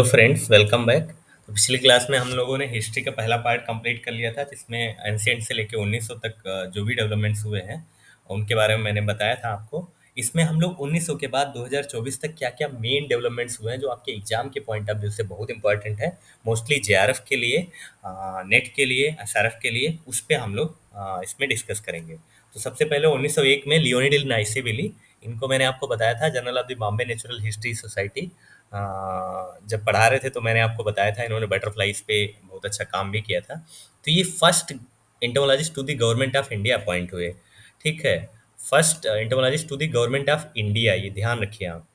तो friends welcome back. तो पिछली क्लास में हम लोगों ने हिस्ट्री का पहला पार्ट कंप्लीट कर लिया था जिसमें एंशियंट से लेके 1900 तक जो भी डेवलपमेंट्स हुए हैं उनके बारे में मैंने बताया था आपको। इसमें हम लोग 1900 के बाद 2024 तक क्या क्या मेन डेवलपमेंट्स हुए हैं जो आपके एग्जाम के पॉइंट ऑफ व्यू से बहुत इंपॉर्टेंट है, मोस्टली जेआरएफ के लिए, नेट के लिए, एसआरएफ के लिए, उस पर हम लोग इसमें डिस्कस करेंगे। तो सबसे पहले 1901 में लियोनिड नाइसेबिली, इनको मैंने आपको बताया था journal of the Bombay natural history society. जब पढ़ा रहे थे तो मैंने आपको बताया था इन्होंने बटरफ्लाइज पे बहुत अच्छा काम भी किया था। तो ये first entomologist to the government of India appoint हुए। ठीक है, first entomologist to the government of India, ये ध्यान रखिए आप।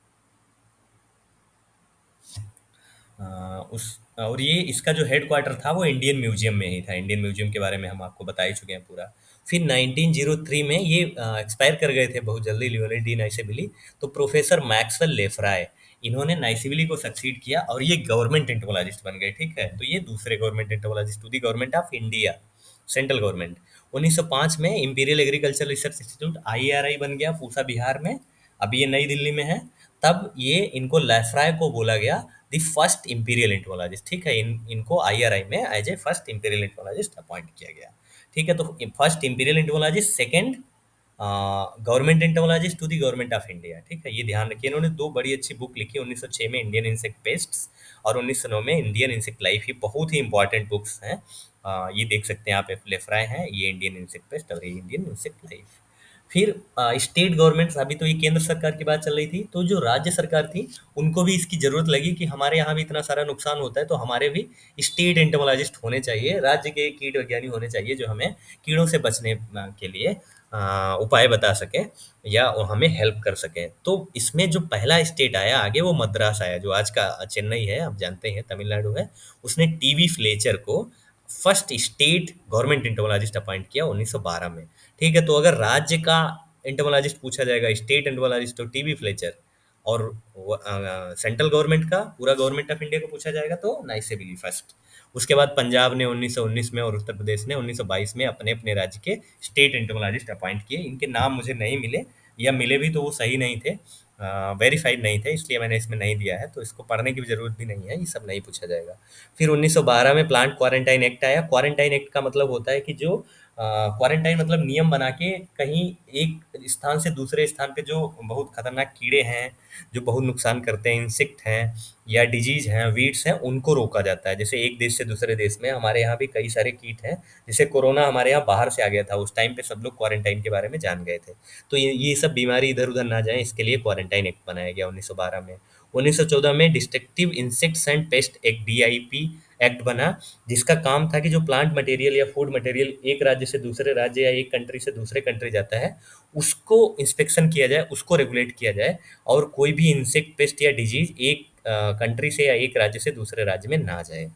उस और ये इसका जो हेड क्वार्टर था वो इंडियन म्यूजियम में ही था। इंडियन म्यूजियम के बारे में हम आपको बता ही चुके हैं पूरा। फिर 1903 में ये एक्सपायर कर गए थे बहुत जल्दी, लियोनिड डी नाइसेबिली। तो प्रोफेसर मैक्सवेल लेफ्राय, इन्होंने नाइसेबिली को सक्सीड किया और ये गवर्नमेंट एंटोमोलॉजिस्ट बन गए। ठीक है, तो ये दूसरे government entomologist to the government of India, central government. 1905 में imperial agriculture research institute IRI बन गया पूसा बिहार में। अभी ये नई दिल्ली में है। तब ये इनको लेफ्राय को बोला गया द फर्स्ट इंपीरियल एंटोमोलॉजिस्ट। ठीक है, इनको आईआरआई में as a first imperial entomologist appoint किया गया। ठीक है, तो first imperial entomologist, second government entomologist to the government of India. ठीक है, ये ध्यान रखिए। इन्होंने दो बड़ी अच्छी बुक लिखी, 1906 में इंडियन इंसेक्ट पेस्ट्स और 1909 में इंडियन इंसेक्ट लाइफ। ये बहुत ही इंपॉर्टेंट बुक्स हैं। ये देख सकते हैं आप, लेफ्राय है, ये इंडियन इंसेक्ट पेस्ट और ये इंडियन इंसेक्ट लाइफ। फिर स्टेट गवर्नमेंट्स, अभी तो ये केंद्र सरकार की बात चल रही थी, तो जो राज्य सरकार थी उनको भी इसकी जरूरत लगी कि हमारे यहाँ भी इतना सारा नुकसान होता है तो हमारे भी स्टेट एंटोमोलॉजिस्ट होने चाहिए, राज्य के कीट विज्ञानी होने चाहिए जो हमें कीड़ों से बचने के लिए उपाय बता सके या वो हमें हेल्प कर सके। तो इसमें जो पहला स्टेट आया आगे वो मद्रास आया, जो आज का चेन्नई है, आप जानते हैं तमिलनाडु है। उसने टीवी फ्लेचर को first state government entomologist appoint किया 1912 में। ठीक है, तो अगर राज्य का एंटोमोलॉजिस्ट पूछा जाएगा, स्टेट एंटोमोलॉजिस्ट, तो टीबी फ्लेचर। और सेंट्रल गवर्नमेंट का, पूरा गवर्नमेंट ऑफ इंडिया को पूछा जाएगा तो नाइसेबिली फर्स्ट। उसके बाद पंजाब ने 1919 में और उत्तर प्रदेश ने 1922 में अपने अपने राज्य के स्टेट एंटोमोलॉजिस्ट अपॉइंट किए। इनके नाम मुझे नहीं मिले, या मिले भी तो वो सही नहीं थे, वेरीफाइड नहीं थे, इसलिए मैंने इसमें नहीं दिया है। तो इसको पढ़ने की भी जरूरत भी नहीं है, ये सब नहीं पूछा जाएगा। फिर 1912 में प्लांट क्वारंटाइन एक्ट आया। क्वारंटाइन एक्ट का मतलब होता है कि जो क्वारंटाइन मतलब नियम बना के कहीं एक स्थान से दूसरे स्थान पे जो बहुत खतरनाक कीड़े हैं, जो बहुत नुकसान करते हैं, इंसेक्ट हैं या डिजीज हैं, वीड्स हैं, उनको रोका जाता है। जैसे एक देश से दूसरे देश में, हमारे यहाँ भी कई सारे कीट हैं। जैसे कोरोना हमारे यहाँ बाहर से आ गया था, उस टाइम पे सब लोग क्वारंटाइन के बारे में जान गए थे। तो ये सब बीमारी इधर उधर ना जाए, इसके लिए क्वारंटाइन एक्ट बनाया गया 1912 में। 1914 में destructive insects and paste act, DIP act बना, जिसका काम था कि जो प्लांट मटेरियल या फूड मटेरियल एक राज्य से दूसरे राज्य या एक कंट्री से दूसरे कंट्री जाता है, उसको इंस्पेक्शन किया जाए, उसको रेगुलेट किया जाए, और कोई भी इंसेक्ट, पेस्ट या डिजीज एक कंट्री से या एक राज्य से दूसरे राज्य में ना जाए।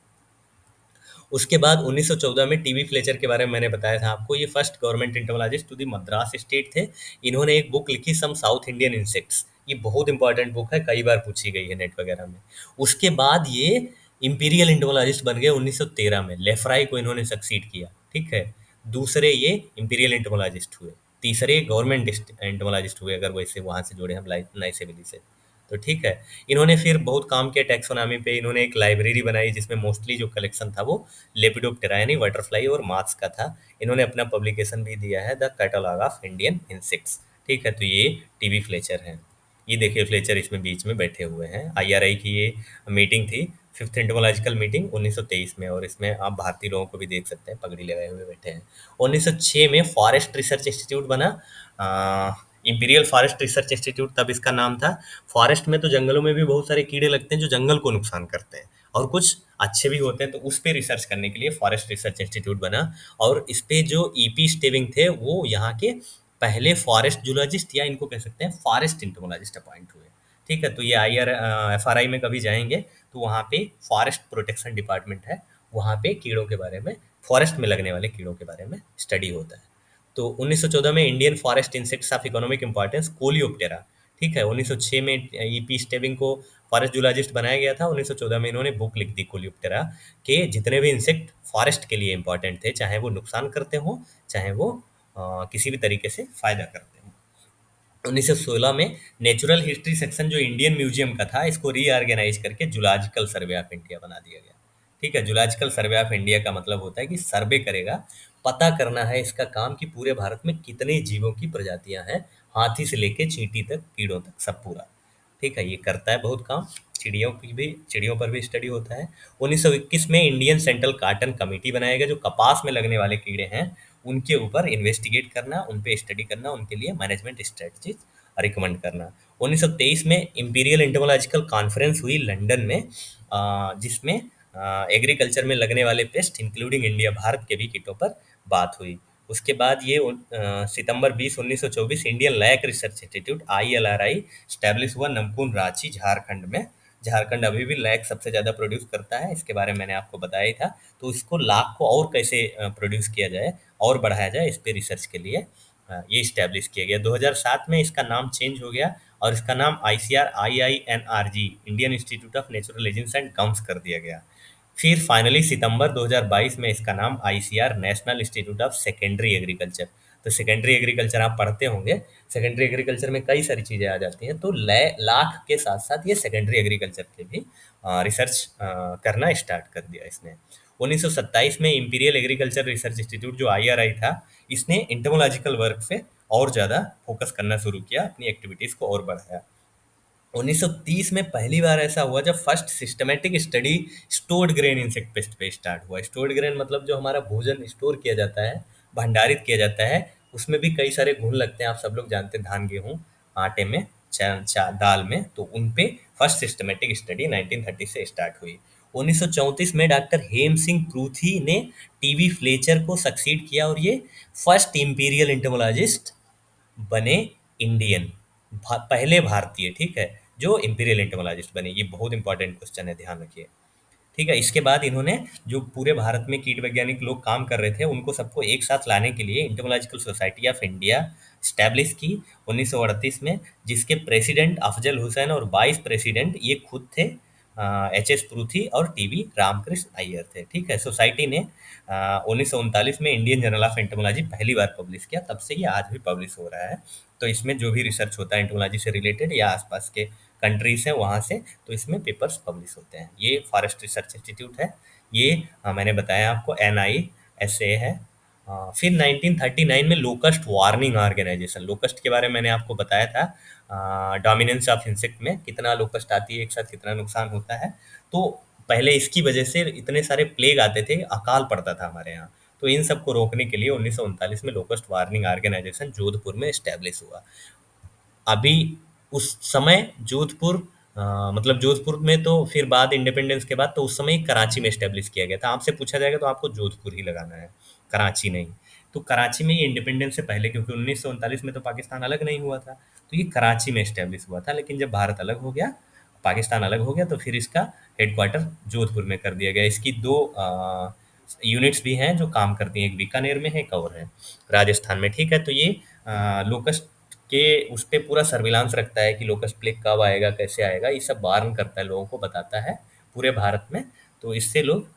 उसके बाद 1914 में टीवी फ्लेचर के बारे में मैंने बताया था आपको, ये first government entomologist to the Madras state थे। इन्होंने एक बुक लिखी, सम साउथ इंडियन इंसेक्ट्स। ये बहुत इंपॉर्टेंट बुक है, कई बार पूछी गई है नेट वगैरह में। उसके बाद ये इंपीरियल एंटोमोलॉजिस्ट बन गए 1913 में, लेफ्राई को इन्होंने सक्सीड किया। ठीक है, दूसरे ये इंपीरियल एंटोमोलॉजिस्ट हुए, तीसरे गवर्नमेंट एंटोमोलॉजिस्ट हुए, अगर वैसे वहाँ से जोड़े हम नाइसेबिली से। तो ठीक है, इन्होंने फिर बहुत काम किया टैक्सोनॉमी पे। इन्होंने एक लाइब्रेरी बनाई जिसमें मोस्टली जो कलेक्शन था वो लेपिडोप्टेरा यानी बटरफ्लाई और मार्क्स का था। इन्होंने अपना पब्लिकेशन भी दिया है, the catalogue of Indian insects. ठीक है, तो ये टीबी फ्लेचर हैं। ये देखिए फ्लेचर इसमें बीच में बैठे हुए हैं। आईआरआई की ये मीटिंग थी, फिफ्थ एंटोमोलॉजिकल मीटिंग 1923 में, और इसमें आप भारतीय लोगों को भी देख सकते हैं, पगड़ी लगाए हुए बैठे हैं। 1906 में फॉरेस्ट रिसर्च इंस्टीट्यूट बना, इंपीरियल फॉरेस्ट रिसर्च इंस्टीट्यूट तब इसका नाम था। फॉरेस्ट में तो जंगलों में भी बहुत सारे कीड़े लगते हैं जो जंगल को नुकसान करते हैं, और कुछ अच्छे भी होते हैं, तो उस पे रिसर्च करने के लिए फॉरेस्ट रिसर्च इंस्टीट्यूट बना। और इस पे जो ईपी स्टेविंग थे वो यहाँ के पहले फॉरेस्ट जूलॉजिस्ट, या इनको कह सकते हैं फॉरेस्ट इंटोमोलॉजिस्ट अपॉइंट हुए। ठीक है, तो ये एफआरआई में कभी जाएंगे तो वहाँ पे फॉरेस्ट प्रोटेक्शन डिपार्टमेंट है, वहाँ पे कीड़ों के बारे में, फॉरेस्ट में लगने वाले कीड़ों के बारे में स्टडी होता है। तो 1914 में Indian forest insects of economic importance, Coleoptera. ठीक है, 1906 में ईपी स्टेबिंग को फॉरेस्ट जूलॉजिस्ट बनाया गया था। 1914 में इन्होंने बुक लिख दी कोलियोप्टेरा के जितने भी इंसेक्ट फॉरेस्ट के लिए इंपॉर्टेंट थे, चाहे वो नुकसान करते हों, चाहे वो किसी भी तरीके से फायदा करते हों। 1916 में नेचुरल हिस्ट्री सेक्शन जो इंडियन म्यूजियम का था, इसको रीऑर्गेनाइज करके जूलॉजिकल सर्वे ऑफ इंडिया बना दिया गया। ठीक है, जूलॉजिकल सर्वे ऑफ इंडिया का मतलब होता है कि सर्वे करेगा, पता करना है इसका काम कि पूरे भारत में कितने जीवों की प्रजातियां हैं, हाथी से लेके चींटी तक, कीड़ों तक, सब पूरा। ठीक है, ये करता है बहुत काम। चिड़ियों पर भी स्टडी होता है। 1921 में इंडियन सेंट्रल कार्टन कमेटी बनाया गया, जो कपास में लगने वाले कीड़े हैं उनके ऊपर इन्वेस्टिगेट करना, उन पे स्टडी करना, उनके लिए मैनेजमेंट स्ट्रेटजीज रिकमेंड करना। 1923 में इंपीरियल एंटोमोलॉजिकल कॉन्फ्रेंस हुई लंदन में, जिसमें एग्रीकल्चर में लगने वाले पेस्ट इंक्लूडिंग इंडिया, भारत के भी कीटों पर बात हुई। उसके बाद ये सितंबर 20 1924 Indian lac research institute ILRI establish हुआ नमकून रांची झारखंड में। झारखंड अभी भी लैक सबसे ज़्यादा प्रोड्यूस करता है, इसके बारे में मैंने आपको बताया ही था। तो इसको लाख को और कैसे प्रोड्यूस किया जाए और बढ़ाया जाए, इस पे रिसर्च के लिए ये इस्टेब्लिश किया गया। 2007 में इसका नाम चेंज हो गया और इसका नाम ICR IINRG Indian institute of natural agents and gums कर दिया गया। फिर फाइनली सितंबर 2022 में इसका नाम ICR national institute of secondary agriculture. तो सेकेंडरी एग्रीकल्चर आप पढ़ते होंगे, सेकेंडरी एग्रीकल्चर में कई सारी चीज़ें आ जाती हैं, तो लाख के साथ साथ ये सेकेंडरी एग्रीकल्चर के भी रिसर्च करना स्टार्ट कर दिया इसने। 1927 में इंपीरियल एग्रीकल्चर रिसर्च इंस्टीट्यूट जो IRI था, इसने इंटोमोलॉजिकल वर्क पे और ज़्यादा फोकस करना शुरू किया, अपनी एक्टिविटीज़ को और बढ़ाया। 1930 में पहली बार ऐसा हुआ जब first systematic study stored grain insect pest पे स्टार्ट हुआ। स्टोर्ड ग्रेन मतलब जो हमारा भोजन स्टोर किया जाता है, भंडारित किया जाता है, उसमें भी कई सारे घुन लगते हैं, आप सब लोग जानते हैं, धान गेहूँ आटे में, दाल में, तो उन पे फर्स्ट सिस्टमैटिक स्टडी 1930 से स्टार्ट हुई। 1934 में डॉक्टर हेम सिंह पृथ्वी ने टीवी फ्लेचर को सक्सीड किया और ये फर्स्ट इंपीरियल इंटोमोलॉजिस्ट बने, इंडियन, पहले भारतीय, ठीक है, जो इंपीरियल एंटोमोलॉजिस्ट बने। ये बहुत इंपॉर्टेंट क्वेश्चन है, ध्यान रखिए। ठीक है, इसके बाद इन्होंने जो पूरे भारत में कीट वैज्ञानिक लोग काम कर रहे थे, उनको सबको एक साथ लाने के लिए इंटरमोलॉजिकल सोसाइटी ऑफ इंडिया स्टैब्लिश की 1938 में, जिसके प्रेसिडेंट अफजल हुसैन और वाइस प्रेसिडेंट ये खुद थे, HS पृथ्वी और TV रामकृष्ण अय्यर थे। ठीक है, सोसाइटी ने 1939 में इंडियन जर्नल ऑफ एंटोमोलॉजी पहली बार पब्लिश किया, तब से ये आज भी पब्लिश हो रहा है। तो इसमें जो भी रिसर्च होता है एंटोमोलॉजी से रिलेटेड या आसपास के कंट्रीज हैं वहाँ से, तो इसमें पेपर्स पब्लिश होते हैं। ये फॉरेस्ट रिसर्च इंस्टीट्यूट है, ये मैंने बताया आपको NISA है। फिर 1939 में लोकस्ट वार्निंग ऑर्गेनाइजेशन, लोकस्ट के बारे में मैंने आपको बताया था, डोमिनेंस ऑफ इंसेक्ट में कितना लोकस्ट आती है, एक साथ कितना नुकसान होता है। तो पहले इसकी वजह से इतने सारे प्लेग आते थे, अकाल पड़ता था हमारे यहाँ। तो इन सबको रोकने के लिए 1939 में लोकस्ट वार्निंग ऑर्गेनाइजेशन जोधपुर में स्टैब्लिश हुआ। अभी उस समय जोधपुर, मतलब जोधपुर में तो फिर बाद इंडिपेंडेंस के बाद, तो उस समय कराची में एस्टेब्लिश किया गया था। आपसे पूछा जाएगा तो आपको जोधपुर ही लगाना है, कराची नहीं। तो कराची में ये इंडिपेंडेंस से पहले, क्योंकि 1939 में तो पाकिस्तान अलग नहीं हुआ था, तो ये कराची में एस्टेब्लिश हुआ था। लेकिन जब भारत अलग हो गया, पाकिस्तान अलग हो गया, तो फिर इसका हेडक्वार्टर जोधपुर में कर दिया गया। इसकी दो यूनिट्स भी हैं जो काम करती हैं, एक बीकानेर में है, एक और है राजस्थान में। ठीक है, तो ये लोकस्ट के उस पे पूरा सर्विलांस रखता है कि लोकस्ट प्लेग कब आएगा, कैसे आएगा, ये सब वार्न करता है, लोगों को बताता है पूरे भारत में, तो इससे लोग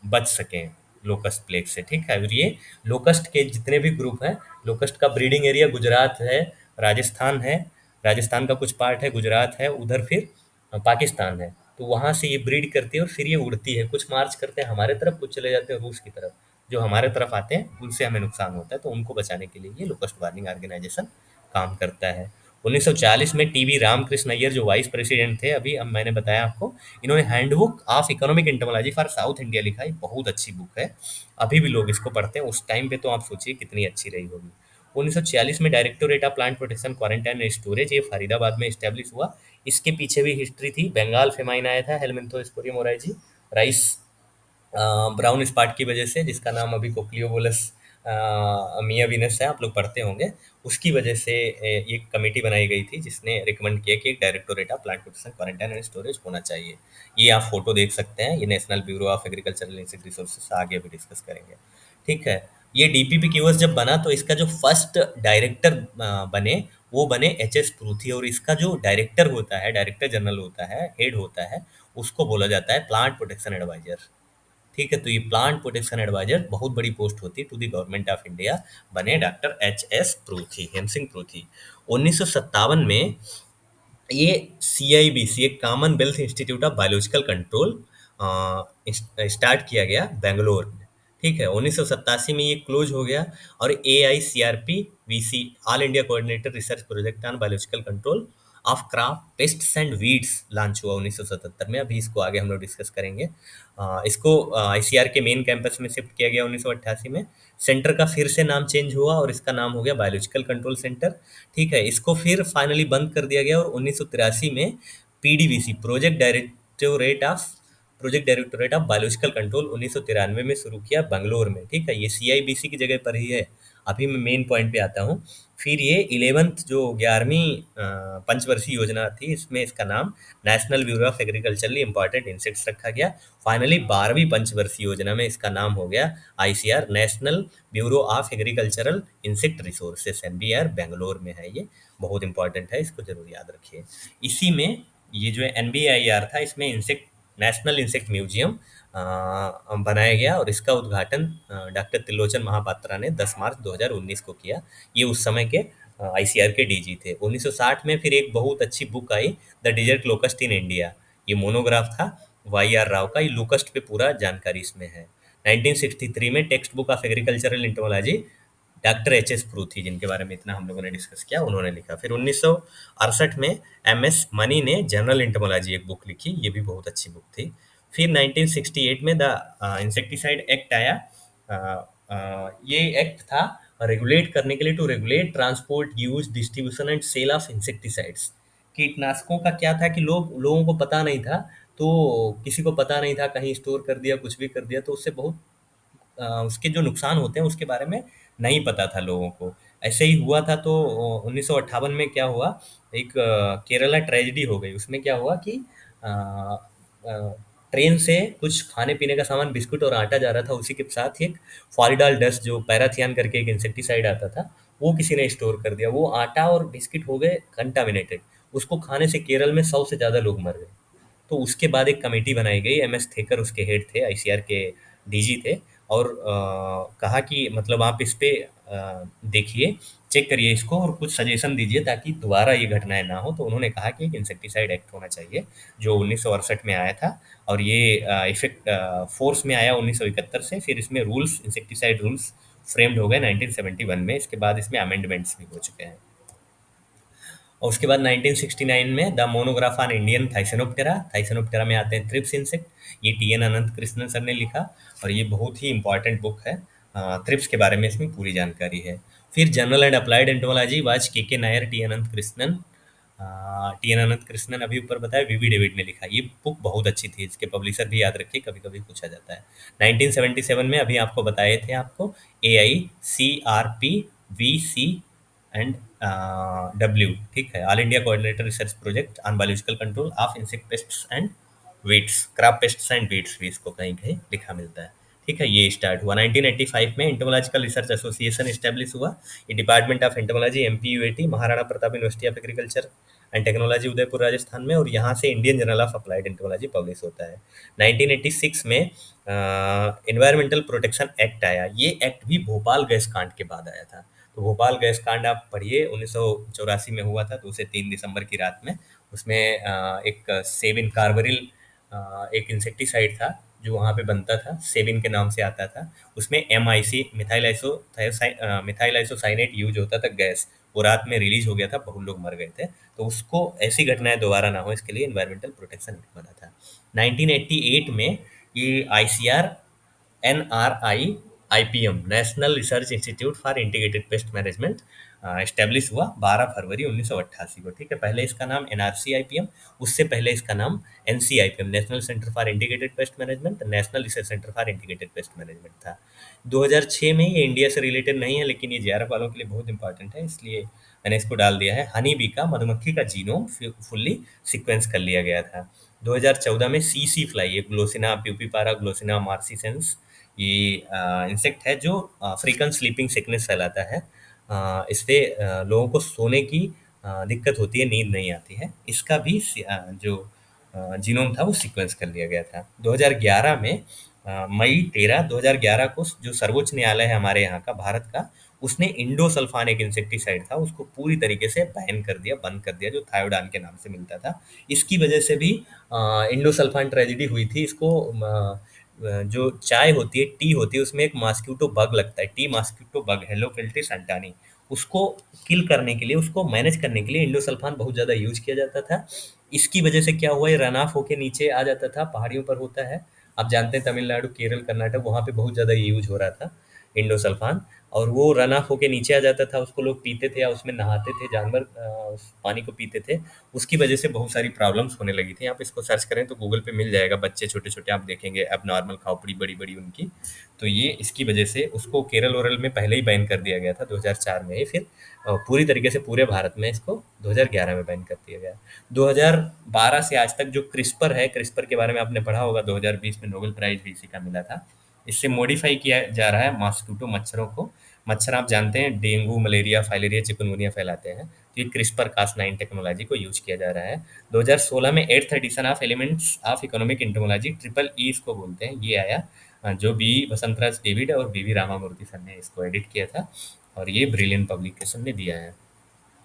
बच सकें लोकस्ट प्लेग से। ठीक है, और ये लोकस्ट के जितने भी ग्रुप हैं, लोकस्ट का ब्रीडिंग एरिया गुजरात है, राजस्थान है, राजस्थान का कुछ पार्ट है, गुजरात है, उधर फिर पाकिस्तान है। तो वहाँ से ये ब्रीड करती है और फिर ये उड़ती है, कुछ मार्च करते हैं हमारे तरफ, कुछ चले जाते हैं रूस की तरफ। जो हमारे तरफ आते हैं उनसे हमें नुकसान होता है, तो उनको बचाने के लिए ये लोकस्ट वार्निंग ऑर्गेनाइजेशन काम करता है। 1940 में TV रामकृष्ण अय्यर जो वाइस प्रेसिडेंट थे, अभी अब मैंने बताया आपको, इन्होंने handbook of economic entomology for south India लिखा है। बहुत अच्छी बुक है, अभी भी लोग इसको पढ़ते हैं, उस टाइम पे तो आप सोचिए कितनी अच्छी रही होगी। 1946 में directorate of plant protection, quarantine and storage, ये फरीदाबाद में स्टैब्लिश हुआ। इसके पीछे भी हिस्ट्री थी। बंगाल फेमाइन आया था, हेलमिंथोस्पोरियम ओराइजी, राइस ब्राउन स्पॉट की वजह से, जिसका नाम अभी कोक्लियोबोलस मिया वीनस है, आप लोग पढ़ते होंगे। उसकी वजह से एक कमेटी बनाई गई थी जिसने रिकमेंड किया कि एक directorate of plant protection, quarantine and storage होना चाहिए। ये आप फोटो देख सकते हैं, ये national bureau of agricultural insect resources, आगे भी डिस्कस करेंगे। ठीक है, ये DPPQS जब बना तो इसका जो फर्स्ट डायरेक्टर बने, वो बने HS पृथ्वी, और इसका जो डायरेक्टर होता है, डायरेक्टर जनरल होता है, हेड होता है, उसको बोला जाता है प्लांट प्रोटेक्शन एडवाइजर। ठीक है, तो ये प्लांट प्रोटेक्शन एडवाइजर बहुत बड़ी पोस्ट होती है to the government of India, बने doctor H S Prithvi, Hem Singh Prithvi. 1957 में ये CIBC, एक commonwealth institute of biological control, start किया गया बेंगलोर में। ठीक है, 1987 में ये क्लोज हो गया। और AICRP-VC, all India coordinated research project on biological control of crop pests and weeds launch हुआ 1977 में। अभी इसको आगे हम लोग डिस्कस करेंगे। इसको ICR के मेन कैंपस में शिफ्ट किया गया 1988 में। सेंटर का फिर से नाम चेंज हुआ और इसका नाम हो गया बायोलॉजिकल कंट्रोल सेंटर। ठीक है, इसको फिर फाइनली बंद कर दिया गया और 1983 में PDVC, project directorate of biological control 1993 में शुरू किया बंगलोर में। ठीक है, ये CIBC की जगह पर ही है। अभी मैं मेन पॉइंट पे आता हूँ। फिर ये 11th जो 11वीं पंचवर्षीय योजना थी, इसमें इसका नाम national bureau of agriculturally important insects रखा गया। फाइनली 12वीं पंचवर्षीय योजना में इसका नाम हो गया ICR, national bureau of agricultural insect resources, NBR, Bangalore में है। ये बहुत इंपॉर्टेंट है, इसको जरूर याद रखिए। इसी में ये जो NBIR था, इसमें इंसेक्ट नेशनल इंसेक्ट म्यूजियम बनाया गया और इसका उद्घाटन डॉक्टर त्रिलोचन महापात्रा ने 10 मार्च 2019 को किया। ये उस समय के ICR के DG थे। 1960 में फिर एक बहुत अच्छी book I, the dessert locust in India. ये मोनोग्राफ था YR राव का। ये लोकस्ट पे पूरा जानकारी इसमें है। 1963 में textbook of agricultural entomology, doctor HS Prithvi, जिनके बारे में इतना हम लोगों ने डिस्कस किया, उन्होंने लिखा। फिर 1968 में MS मनी ने जनरल इंटोमोलॉजी एक बुक लिखी, ये भी बहुत अच्छी बुक थी। फिर 1968 में द इंसेक्टिसाइड एक्ट आया। ये एक्ट था रेगुलेट करने के लिए, to regulate transport, use, distribution and sale of insecticides. कीटनाशकों का क्या था कि लोगों को पता नहीं था, तो किसी को पता नहीं था, कहीं स्टोर कर दिया, कुछ भी कर दिया, तो उससे बहुत उसके जो नुकसान होते हैं उसके बारे में नहीं पता था लोगों को। ऐसे ही हुआ था। तो 1958 में क्या हुआ, एक केरला ट्रेजेडी हो गई। उसमें क्या हुआ कि अ, अ, ट्रेन से कुछ खाने पीने का सामान, बिस्कुट और आटा जा रहा था, उसी के साथ ही एक फॉलिडाल डस्ट, जो पैराथियन करके एक इंसेक्टिसाइड आता था, वो किसी ने स्टोर कर दिया। वो आटा और बिस्किट हो गए कंटामिनेटेड। उसको खाने से केरल में 100 से ज़्यादा लोग मर गए। तो उसके बाद एक कमेटी बनाई गई, MS थेकर उसके हेड थे, ICR के DG थे। और कहा कि मतलब आप इस पे देखिए, चेक करिए इसको और कुछ सजेशन दीजिए ताकि दोबारा ये घटनाएं ना हो। तो उन्होंने कहा कि एक इंसेक्टिसाइड एक्ट होना चाहिए, जो 1968 में आया था। और ये इफेक्ट फोर्स में आया 1971 से। फिर इसमें रूल्स, इंसेक्टिसाइड रूल्स फ्रेम्ड हो गए 1971 में। इसके बाद इसमें अमेंडमेंट्स भी हो चुके हैं। और उसके बाद 1969 में the monograph on Indian Thysanoptera, Thysanoptera में आते हैं थ्रिप्स इंसेक्ट, ये TN अनंत कृष्णन सर ने लिखा। और ये बहुत ही इंपॉर्टेंट बुक है। थ्रिप्स के बारे में इसमें पूरी जानकारी है। फिर general and applied entomology was KK Nair, TN अनंत कृष्णन अभी ऊपर बताया, VV डेविड ने लिखा। ये बुक बहुत अच्छी थी, इसके पब्लिशर भी याद रखिए, कभी कभी पूछा जाता है। 1977 में अभी आपको बताए थे आपको, AICRP-VC एंड W, ठीक है, all India coordinator research project on biological control of insect pests and weeds, crop pests and weeds भी इसको कहीं कहीं लिखा मिलता है। ठीक है, ये स्टार्ट हुआ 1985 में। एंटोमोलॉजिकल रिसर्च एसोसिएशन स्टैब्लिश हुआ। ये department of entomology, MPUAT, Maharana Pratap university of agriculture and technology, Udaipur, Rajasthan में। और यहाँ से Indian journal of applied entomology publish होता है। 1986 में एनवायरमेंटल प्रोटेक्शन एक्ट आया। ये एक्ट भी भोपाल गैस कांड के बाद आया था। तो भोपाल गैस कांड आप पढ़िए, 1984 में हुआ था, 2 से 3 दिसंबर की रात में। उसमें एक सेविन कार्बरिल, एक इंसेक्टिसाइड था जो वहाँ पे बनता था, सेविन के नाम से आता था। उसमें MIC, मिथाइल आइसोसाइनेट यूज होता था गैस। वो रात में रिलीज हो गया था, बहुत लोग मर गए थे। तो उसको, ऐसी घटनाएं दोबारा ना हो, इसके लिए एनवायरमेंटल प्रोटेक्शन एक्ट बना था। 1988 में ये ICR NRI IPM, national research institute for integrated pest management, establish हुआ 12 फरवरी 1988 को। ठीक है, पहले इसका नाम NRC IPM, उससे पहले इसका नाम NC IPM, national centre for integrated pest management, national research centre for integrated pest management था। 2006 में ये इंडिया से रिलेटेड नहीं है, लेकिन ये JRF वालों के लिए बहुत इंपॉर्टेंट है, इसलिए मैंने इसको डाल दिया है। हनी बी का, मधुमक्खी का जीनोम फुल्ली सीक्वेंस कर लिया गया था। 2014 में CC फ्लाई, ये ग्लोसिना प्यूपीपारा, ग्लोसिना मार्सिसेंस, ये इंसेक्ट है जो अफ्रीकन स्लीपिंग सिकनेस फैलाता है। इससे लोगों को सोने की दिक्कत होती है, नींद नहीं आती है। इसका भी जो जीनोम था वो सीक्वेंस कर लिया गया था। 2011 में मई 13 2011 को जो सर्वोच्च न्यायालय है हमारे यहाँ का, भारत का, उसने इंडोसल्फान एक इंसेक्टिसाइड था, उसको पूरी तरीके से बैन कर दिया, बंद कर दिया, जो थायोडान के नाम से मिलता था। इसकी वजह से भी इंडोसल्फान ट्रेजेडी हुई थी। इसको जो चाय होती है, टी होती है, उसमें एक मॉस्किटो बग लगता है, टी मॉस्किटो बग, हेलोफिल्ट्रिस सैंटानी। उसको किल करने के लिए, उसको मैनेज करने के लिए इंडोसल्फान बहुत ज़्यादा यूज किया जाता था। इसकी वजह से क्या हुआ, ये रन ऑफ होके नीचे आ जाता था, पहाड़ियों पर होता है। आप जानते हैं तमिलनाडु, केरल, कर्नाटक, वहाँ पे बहुत ज़्यादा यूज हो रहा था इंडोसल्फान। और वो रन ऑफ होके नीचे आ जाता था, उसको लोग पीते थे या उसमें नहाते थे, जानवर उस पानी को पीते थे। उसकी वजह से बहुत सारी प्रॉब्लम्स होने लगी थी। आप इसको सर्च करें तो गूगल पे मिल जाएगा, बच्चे छोटे-छोटे आप देखेंगे एबनॉर्मल खोपड़ी बड़ी-बड़ी उनकी। तो ये इसकी वजह से उसको केरल-वेरल में पहले ही बैन कर दिया गया था 2004 में ही, फिर पूरी तरीके से पूरे भारत में इसको 2011 में बैन कर दिया गया। 2012 से आज तक जो क्रिस्पर है, क्रिस्पर के बारे में आपने पढ़ा होगा, 2020 में नोबेल प्राइज़ भी इसी का मिला था। इससे मॉडिफ़ाई किया जा रहा है मॉस्क्विटो मच्छरों को। मच्छर आप जानते हैं डेंगू, मलेरिया, फाइलेरिया, चिकनगुनिया फैलाते हैं। तो ये क्रिस्पर-कास9 टेक्नोलॉजी को यूज़ किया जा रहा है। 2016 में 8th edition of elements of economic entomology, triple E इसको बोलते हैं, ये आया, जो बी वसंतराज डेविड और बीवी रामामूर्ति सर ने इसको एडिट किया था, और ये ब्रिलियंट पब्लिकेशन ने दिया है।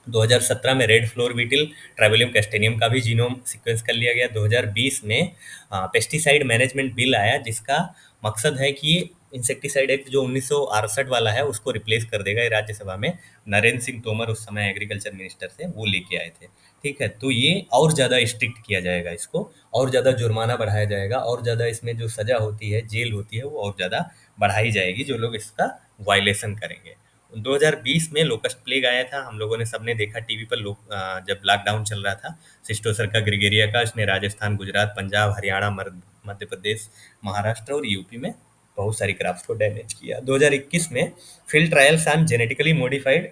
2017 में रेड फ्लोर बीटिल, ट्राइबोलियम कैस्टेनियम का भी जीनोम सीक्वेंस कर लिया गया। 2020 में पेस्टिसाइड मैनेजमेंट बिल आया, जिसका मकसद है कि इंसेक्टिसाइड एक्ट जो 1968 वाला है उसको रिप्लेस कर देगा। ये राज्यसभा में नरेंद्र सिंह तोमर उस समय एग्रीकल्चर मिनिस्टर थे, वो लेके आए थे। ठीक है, तो ये और ज़्यादा स्ट्रिक्ट किया जाएगा इसको, और ज़्यादा जुर्माना बढ़ाया जाएगा, और ज़्यादा इसमें जो सज़ा होती है, जेल होती है, वो और ज़्यादा बढ़ाई जाएगी जो लोग इसका वायलेशन करेंगे। 2020 में लोकस्ट प्लेग आया था, हम लोगों ने सबने देखा टीवी पर, लोग जब लॉकडाउन चल रहा था, सिस्टोसर्का ग्रेगेरिया का, इसने राजस्थान, गुजरात, पंजाब, हरियाणा, मध्य प्रदेश, महाराष्ट्र और यूपी में बहुत सारी क्रॉप्स को डैमेज किया। 2021 में field trials on genetically modified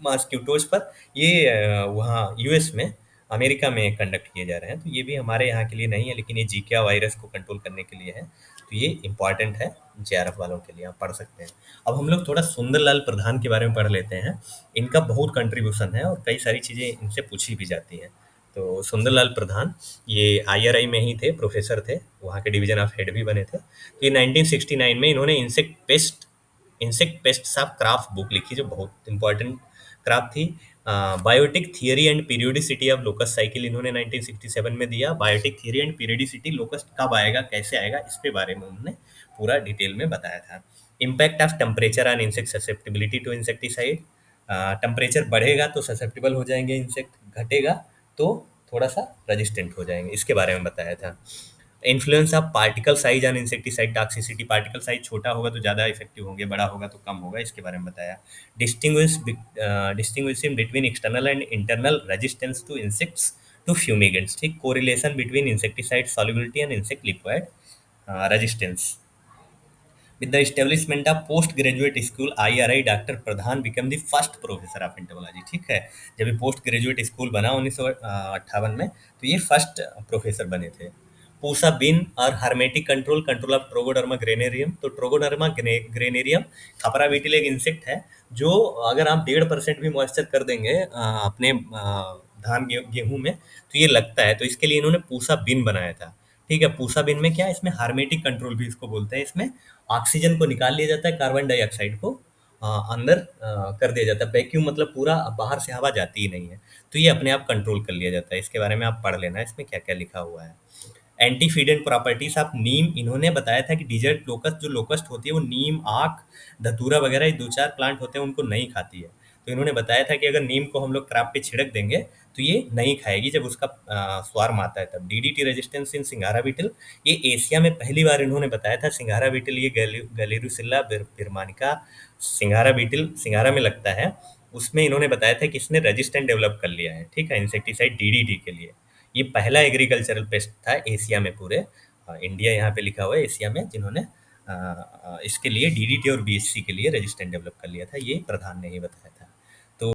mosquitoes पर, ये वहाँ यूएस में, अमेरिका में कंडक्ट किए जा रहे हैं। तो ये भी हमारे यहाँ के लिए नहीं है, लेकिन ये जीका वायरस को कंट्रोल करने के लिए है। तो ये इम्पॉर्टेंट है जेआरएफ वालों के लिए, आप पढ़ सकते हैं। अब हम लोग थोड़ा सुंदरलाल प्रधान के बारे में पढ़ लेते हैं। इनका बहुत कंट्रीब्यूशन है और कई सारी चीज़ें इनसे पूछी भी जाती हैं। तो सुंदरलाल प्रधान ये आईआरआई में ही थे, प्रोफेसर थे, वहाँ के डिवीजन ऑफ हेड भी बने थे। तो ये 1969 में इन्होंने insect pests of crops book लिखी, जो बहुत इंपॉर्टेंट क्राफ्ट थी। Biotic theory and periodicity of locust cycle इन्होंने 1967 में दिया। Biotic theory and periodicity, locust कब आएगा, कैसे आएगा, इसके बारे में उन्होंने पूरा डिटेल में बताया था। Impact of temperature on insect susceptibility to insecticide, temperature बढ़ेगा तो ससेप्टिबल हो जाएंगे इंसेक्ट, घटेगा तो थोड़ा सा रेजिस्टेंट हो जाएंगे, इसके बारे में बताया था। Influence of particle size on insecticide toxicity, particle size छोटा होगा तो ज़्यादा इफेक्टिव होंगे, बड़ा होगा तो कम होगा, इसके बारे में बताया। Distinguishing between external and internal resistance to insects to fumigants, ठीक, correlation between insecticide solubility and insect liquid resistance. With the establishment of post graduate school IRI, doctor Pradhan become the first professor of entomology. ठीक है, जब ये post graduate school बना 1958 में, तो ये first professor बने थे। पूसा बिन और हार्मेटिक control, control of Trogoderma granarium. तो ट्रोगोडर्मा ग्रेनेरियम खपरा बीटिल एक इंसेक्ट है, जो अगर आप 1.5% भी मॉइस्चर कर देंगे अपने धान गेहूं में, तो ये लगता है। तो इसके लिए इन्होंने पूसा बिन बनाया था। ठीक है, पूसा बिन में क्या है, इसमें हार्मेटिक कंट्रोल भी इसको बोलते हैं। इसमें ऑक्सीजन को निकाल लिया जाता है, कार्बन डाइऑक्साइड को अंदर कर दिया जाता है। वैक्यूम मतलब पूरा बाहर से हवा जाती ही नहीं है, तो ये अपने आप कंट्रोल कर लिया जाता है। इसके बारे में आप पढ़ लेना, इसमें क्या क्या लिखा हुआ है। एंटीफीडेंट प्रॉपर्टीज ऑफ नीम, इन्होंने बताया था कि डिजर्ट लोकस्ट, जो लोकस्ट होती है वो नीम, आक, धतूरा वगैरह, ये 2-4 प्लांट होते हैं उनको नहीं खाती है। तो इन्होंने बताया था कि अगर नीम को हम लोग क्रॉप पे छिड़क देंगे तो ये नहीं खाएगी, जब उसका स्वार्म आता है तब। डीडीटी रेजिस्टेंस इन सिंघारा बीटल, ये एशिया में पहली बार इन्होंने बताया था। सिंघारा बीटल, ये गैलेरुसिल्ला बिरमानिका सिंघारा बीटल सिंघारा में लगता है, उसमें इन्होंने बताया था कि इसने रेजिस्टेंट डेवलप कर लिया है। ठीक है, इंसेक्टिसाइड डीडीटी के लिए। ये पहला एग्रीकल्चरल पेस्ट था एशिया में पूरे, इंडिया यहाँ पे लिखा हुआ है एशिया में, जिन्होंने इसके लिए डीडीटी और बीएचसी के लिए रेजिस्टेंट डेवलप कर लिया था। ये प्रधान ने ही बताया था।